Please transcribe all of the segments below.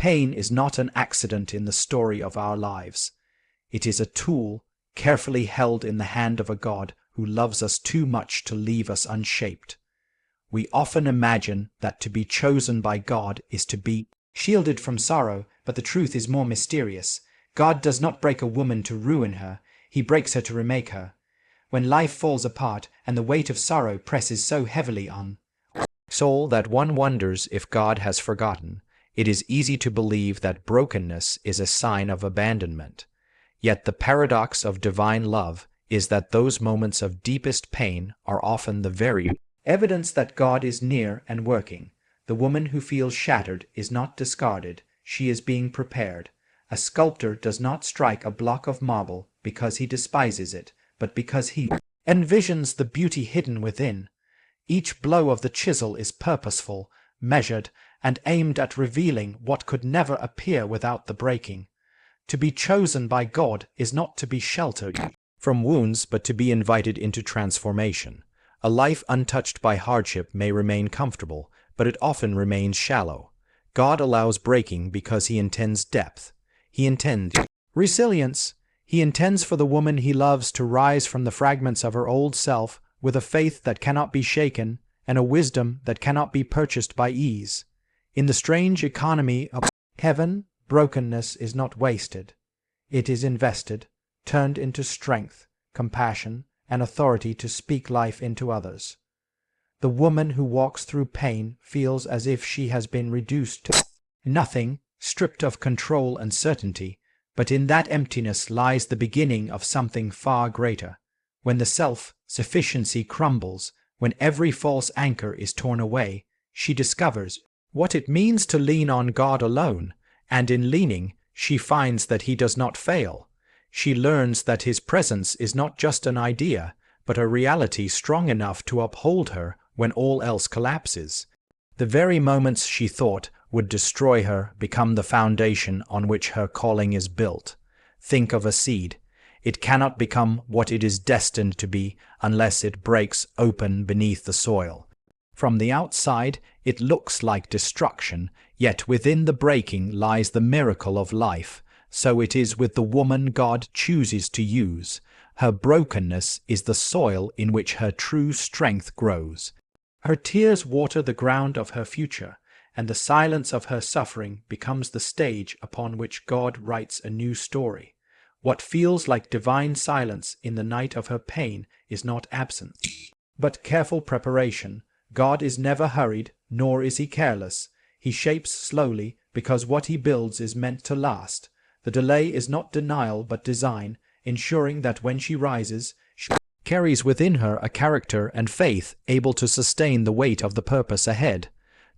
Pain is not an accident in the story of our lives. It is a tool carefully held in the hand of a God who loves us too much to leave us unshaped. We often imagine that to be chosen by God is to be shielded from sorrow, but the truth is more mysterious. God does not break a woman to ruin her, He breaks her to remake her. When life falls apart and the weight of sorrow presses so heavily on soul that one wonders if God has forgotten, it is easy to believe that brokenness is a sign of abandonment. Yet the paradox of divine love is that those moments of deepest pain are often the very evidence that God is near and working. The woman who feels shattered is not discarded, she is being prepared. A sculptor does not strike a block of marble because he despises it, but because he envisions the beauty hidden within. Each blow of the chisel is purposeful, measured, and aimed at revealing what could never appear without the breaking. To be chosen by God is not to be sheltered from wounds, but to be invited into transformation. A life untouched by hardship may remain comfortable, but it often remains shallow. God allows breaking because He intends depth. He intends resilience. He intends for the woman He loves to rise from the fragments of her old self with a faith that cannot be shaken and a wisdom that cannot be purchased by ease. In the strange economy of heaven, brokenness is not wasted. It is invested, turned into strength, compassion, and authority to speak life into others. The woman who walks through pain feels as if she has been reduced to nothing, stripped of control and certainty, but in that emptiness lies the beginning of something far greater. When the self-sufficiency crumbles, when every false anchor is torn away, she discovers what it means to lean on God alone, and in leaning, she finds that He does not fail. She learns that His presence is not just an idea, but a reality strong enough to uphold her when all else collapses. The very moments she thought would destroy her become the foundation on which her calling is built. Think of a seed. It cannot become what it is destined to be unless it breaks open beneath the soil. From the outside, it looks like destruction, yet within the breaking lies the miracle of life. So it is with the woman God chooses to use. Her brokenness is the soil in which her true strength grows. Her tears water the ground of her future, and the silence of her suffering becomes the stage upon which God writes a new story. What feels like divine silence in the night of her pain is not absence, but careful preparation. God is never hurried, nor is He careless. He shapes slowly because what He builds is meant to last. The delay is not denial but design, ensuring that when she rises, she carries within her a character and faith able to sustain the weight of the purpose ahead.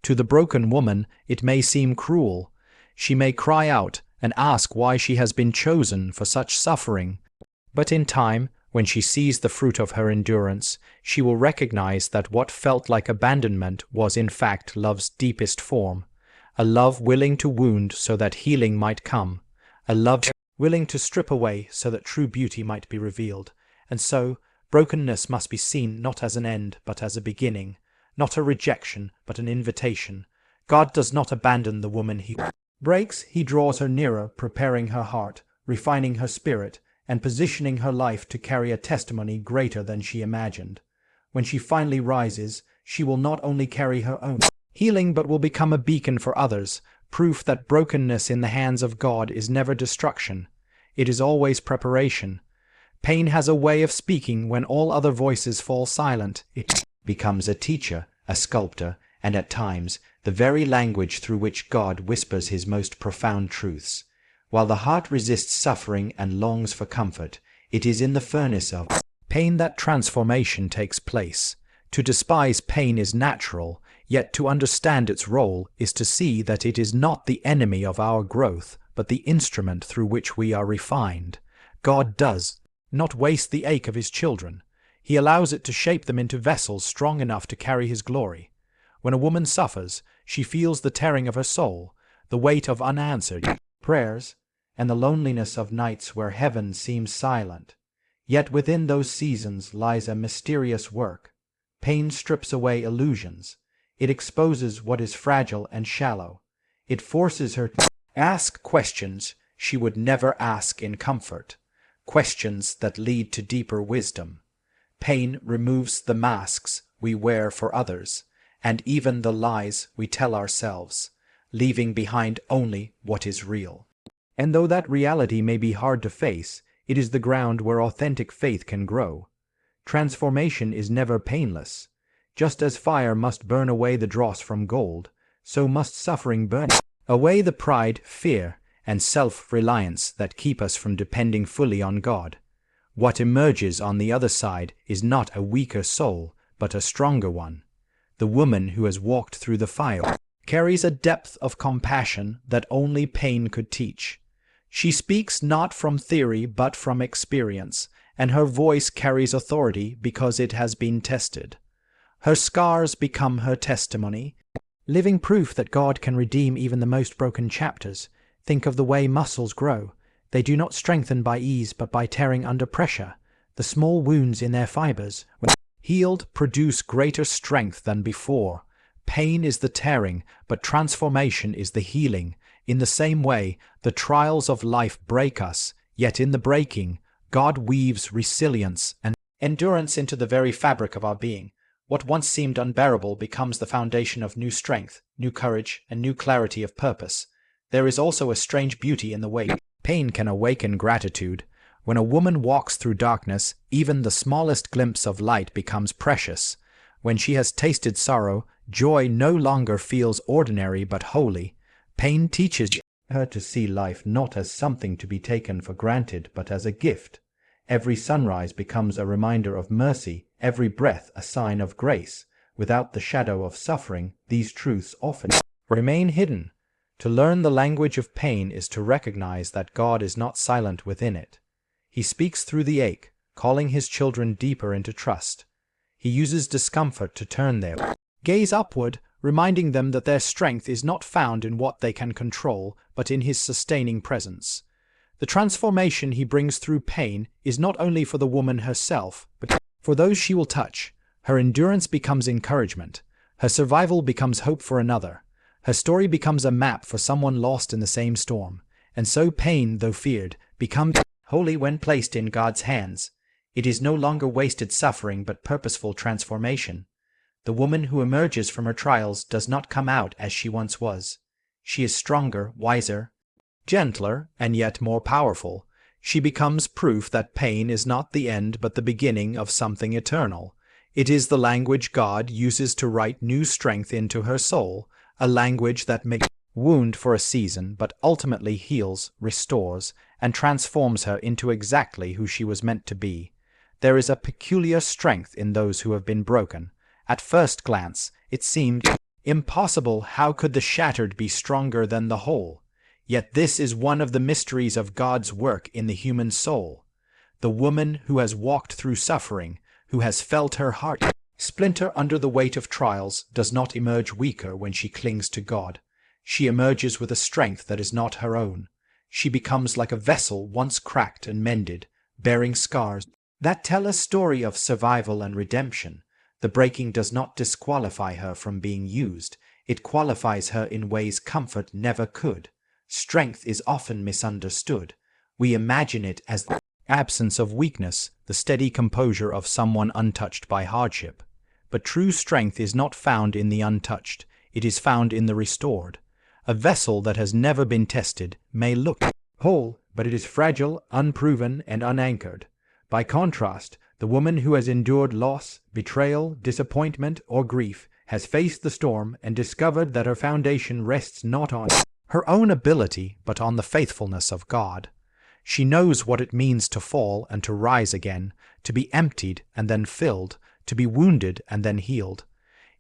To the broken woman, it may seem cruel. She may cry out and ask why she has been chosen for such suffering. But in time, when she sees the fruit of her endurance, she will recognize that what felt like abandonment was in fact love's deepest form. A love willing to wound so that healing might come. A love willing to strip away so that true beauty might be revealed. And so, brokenness must be seen not as an end but as a beginning, not a rejection but an invitation. God does not abandon the woman He breaks. He draws her nearer, preparing her heart, refining her spirit, and positioning her life to carry a testimony greater than she imagined. When she finally rises, she will not only carry her own healing but will become a beacon for others, proof that brokenness in the hands of God is never destruction. It is always preparation. Pain has a way of speaking when all other voices fall silent. It becomes a teacher, a sculptor, and at times the very language through which God whispers His most profound truths. While the heart resists suffering and longs for comfort, it is in the furnace of pain that transformation takes place. To despise pain is natural, yet to understand its role is to see that it is not the enemy of our growth, but the instrument through which we are refined. God does not waste the ache of His children. He allows it to shape them into vessels strong enough to carry His glory. When a woman suffers, she feels the tearing of her soul, the weight of unanswered prayers, and the loneliness of nights where heaven seems silent. Yet within those seasons lies a mysterious work. Pain strips away illusions. It exposes what is fragile and shallow. It forces her to Ask questions she would never ask in comfort, questions that lead to deeper wisdom. Pain removes the masks we wear for others, and even the lies we tell ourselves, leaving behind only what is real. And though that reality may be hard to face, it is the ground where authentic faith can grow. Transformation is never painless. Just as fire must burn away the dross from gold, so must suffering burn away the pride, fear, and self-reliance that keep us from depending fully on God. What emerges on the other side is not a weaker soul, but a stronger one. The woman who has walked through the fire carries a depth of compassion that only pain could teach. She speaks not from theory but from experience, and her voice carries authority because it has been tested. Her scars become her testimony, living proof that God can redeem even the most broken chapters. Think of the way muscles grow. They do not strengthen by ease but by tearing under pressure. The small wounds in their fibers, when healed, produce greater strength than before. Pain is the tearing, but transformation is the healing. In the same way, the trials of life break us, yet in the breaking, God weaves resilience and endurance into the very fabric of our being. What once seemed unbearable becomes the foundation of new strength, new courage, and new clarity of purpose. There is also a strange beauty in the way pain can awaken gratitude. When a woman walks through darkness, even the smallest glimpse of light becomes precious. When she has tasted sorrow, joy no longer feels ordinary but holy. Pain teaches her to see life not as something to be taken for granted, but as a gift. Every sunrise becomes a reminder of mercy, every breath a sign of grace. Without the shadow of suffering, these truths often remain hidden. To learn the language of pain is to recognize that God is not silent within it. He speaks through the ache, calling his children deeper into trust. He uses discomfort to turn their gaze upward, reminding them that their strength is not found in what they can control, but in his sustaining presence. The transformation he brings through pain is not only for the woman herself, but for those she will touch. Her endurance becomes encouragement. Her survival becomes hope for another. Her story becomes a map for someone lost in the same storm. And so pain, though feared, becomes holy when placed in God's hands. It is no longer wasted suffering but purposeful transformation. The woman who emerges from her trials does not come out as she once was. She is stronger, wiser, gentler, and yet more powerful. She becomes proof that pain is not the end but the beginning of something eternal. It is the language God uses to write new strength into her soul, a language that makes wound for a season but ultimately heals, restores, and transforms her into exactly who she was meant to be. There is a peculiar strength in those who have been broken. At first glance, it seemed impossible. How could the shattered be stronger than the whole? Yet this is one of the mysteries of God's work in the human soul. The woman who has walked through suffering, who has felt her heart splinter under the weight of trials, does not emerge weaker when she clings to God. She emerges with a strength that is not her own. She becomes like a vessel once cracked and mended, bearing scars that tell a story of survival and redemption. The breaking does not disqualify her from being used. It qualifies her in ways comfort never could. Strength is often misunderstood. We imagine it as the absence of weakness, the steady composure of someone untouched by hardship. But true strength is not found in the untouched. It is found in the restored. A vessel that has never been tested may look whole, but it is fragile, unproven, and unanchored. By contrast, the woman who has endured loss, betrayal, disappointment, or grief has faced the storm and discovered that her foundation rests not on her own ability, but on the faithfulness of God. She knows what it means to fall and to rise again, to be emptied and then filled, to be wounded and then healed.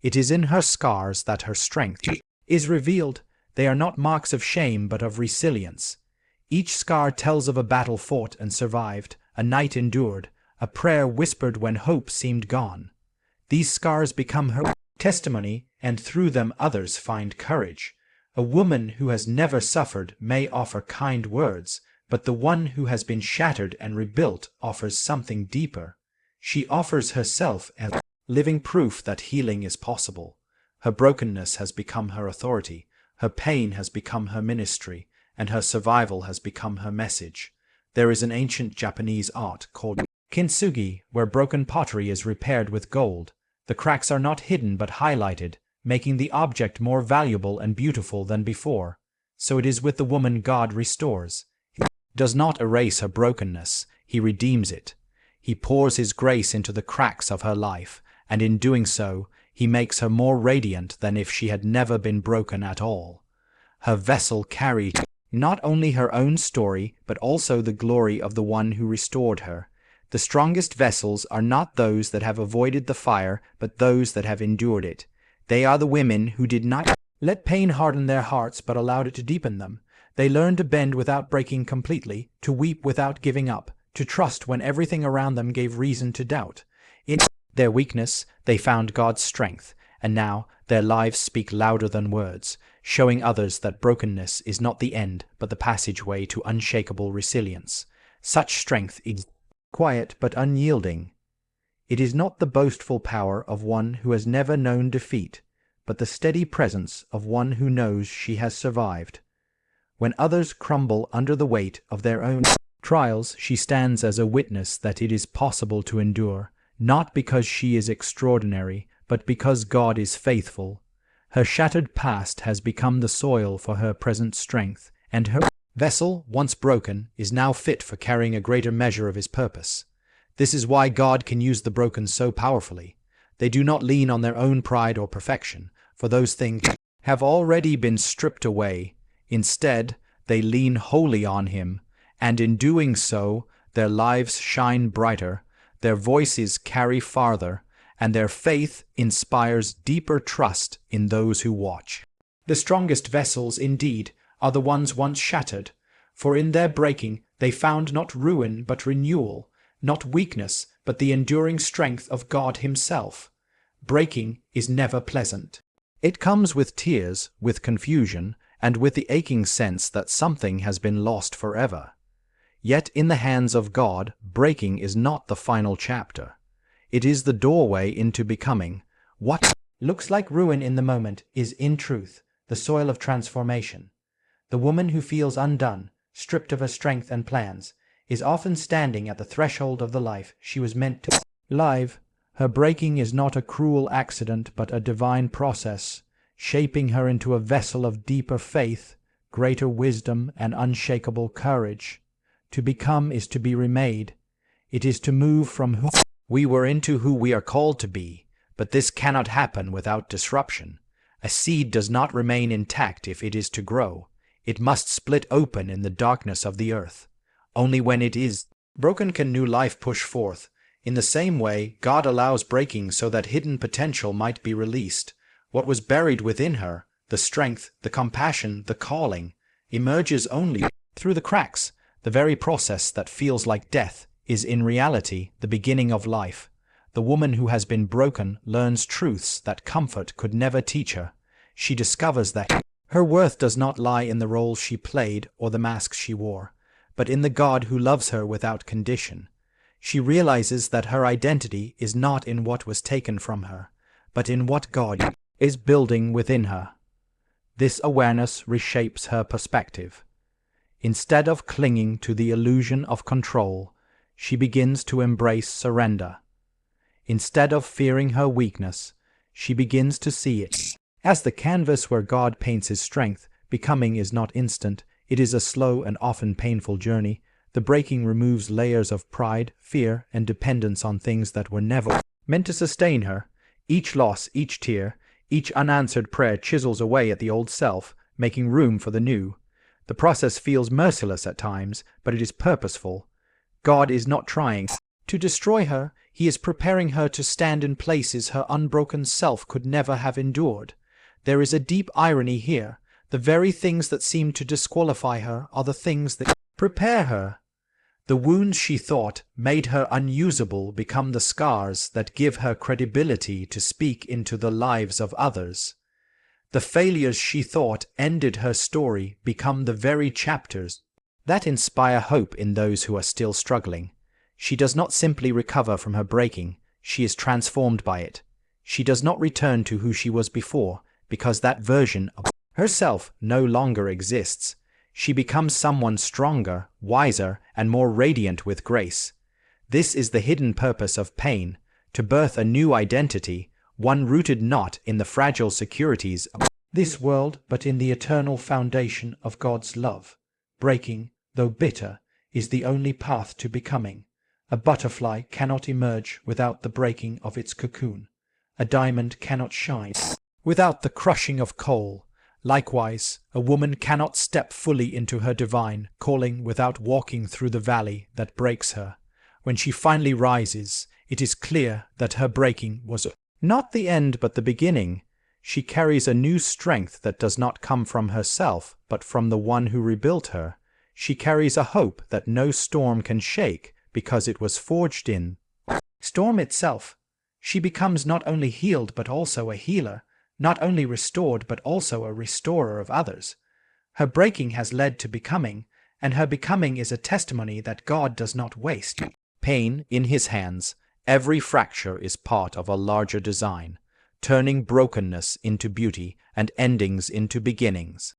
It is in her scars that her strength is revealed. They are not marks of shame, but of resilience. Each scar tells of a battle fought and survived, a night endured, a prayer whispered when hope seemed gone. These scars become her testimony, and through them others find courage. A woman who has never suffered may offer kind words, but the one who has been shattered and rebuilt offers something deeper. She offers herself as living proof that healing is possible. Her brokenness has become her authority. Her pain has become her ministry, and her survival has become her message. There is an ancient Japanese art called kintsugi, where broken pottery is repaired with gold. The cracks are not hidden but highlighted, making the object more valuable and beautiful than before. So it is with the woman God restores. He does not erase her brokenness, he redeems it. He pours his grace into the cracks of her life, and in doing so, he makes her more radiant than if she had never been broken at all. Her vessel carries not only her own story, but also the glory of the one who restored her. The strongest vessels are not those that have avoided the fire, but those that have endured it. They are the women who did not let pain harden their hearts, but allowed it to deepen them. They learned to bend without breaking completely, to weep without giving up, to trust when everything around them gave reason to doubt. In their weakness, they found God's strength, and now their lives speak louder than words, showing others that brokenness is not the end, but the passageway to unshakable resilience. Such strength is quiet but unyielding. It is not the boastful power of one who has never known defeat, but the steady presence of one who knows she has survived. When others crumble under the weight of their own trials, she stands as a witness that it is possible to endure, not because she is extraordinary, but because God is faithful. Her shattered past has become the soil for her present strength, and her vessel, once broken, is now fit for carrying a greater measure of his purpose. This is why God can use the broken so powerfully. They do not lean on their own pride or perfection, for those things have already been stripped away. Instead, they lean wholly on him, and in doing so, their lives shine brighter, their voices carry farther, and their faith inspires deeper trust in those who watch. The strongest vessels, indeed, are the ones once shattered, for in their breaking they found not ruin but renewal, not weakness but the enduring strength of God himself. Breaking is never pleasant. It comes with tears, with confusion, and with the aching sense that something has been lost forever. Yet in the hands of God, breaking is not the final chapter. It is the doorway into becoming. What looks like ruin in the moment is, in truth, the soil of transformation. The woman who feels undone, stripped of her strength and plans, is often standing at the threshold of the life she was meant to live. Her breaking is not a cruel accident, but a divine process, shaping her into a vessel of deeper faith, greater wisdom, and unshakable courage. To become is to be remade. It is to move from who we were into who we are called to be, but this cannot happen without disruption. A seed does not remain intact if it is to grow. It must split open in the darkness of the earth. Only when it is broken can new life push forth. In the same way, God allows breaking so that hidden potential might be released. What was buried within her, the strength, the compassion, the calling, emerges only through the cracks. The very process that feels like death is in reality the beginning of life. The woman who has been broken learns truths that comfort could never teach her. She discovers that her worth does not lie in the roles she played or the masks she wore, but in the God who loves her without condition. She realizes that her identity is not in what was taken from her, but in what God is building within her. This awareness reshapes her perspective. Instead of clinging to the illusion of control, she begins to embrace surrender. Instead of fearing her weakness, she begins to see it as the canvas where God paints his strength. Becoming is not instant. It is a slow and often painful journey. The breaking removes layers of pride, fear, and dependence on things that were never meant to sustain her. Each loss, each tear, each unanswered prayer chisels away at the old self, making room for the new. The process feels merciless at times, but it is purposeful. God is not trying to destroy her. He is preparing her to stand in places her unbroken self could never have endured. There is a deep irony here. The very things that seem to disqualify her are the things that prepare her. The wounds she thought made her unusable become the scars that give her credibility to speak into the lives of others. The failures she thought ended her story become the very chapters that inspire hope in those who are still struggling. She does not simply recover from her breaking, she is transformed by it. She does not return to who she was before, because that version of herself no longer exists. She becomes someone stronger, wiser, and more radiant with grace. This is the hidden purpose of pain, to birth a new identity, one rooted not in the fragile securities of this world, but in the eternal foundation of God's love. Breaking, though bitter, is the only path to becoming. A butterfly cannot emerge without the breaking of its cocoon. A diamond cannot shine without the crushing of coal. Likewise, a woman cannot step fully into her divine calling without walking through the valley that breaks her. When she finally rises, it is clear that her breaking was not the end but the beginning. She carries a new strength that does not come from herself, but from the one who rebuilt her. She carries a hope that no storm can shake, because it was forged in storm itself. She becomes not only healed but also a healer, not only restored but also a restorer of others. Her breaking has led to becoming, and her becoming is a testimony that God does not waste pain in his hands. Every fracture is part of a larger design, turning brokenness into beauty and endings into beginnings.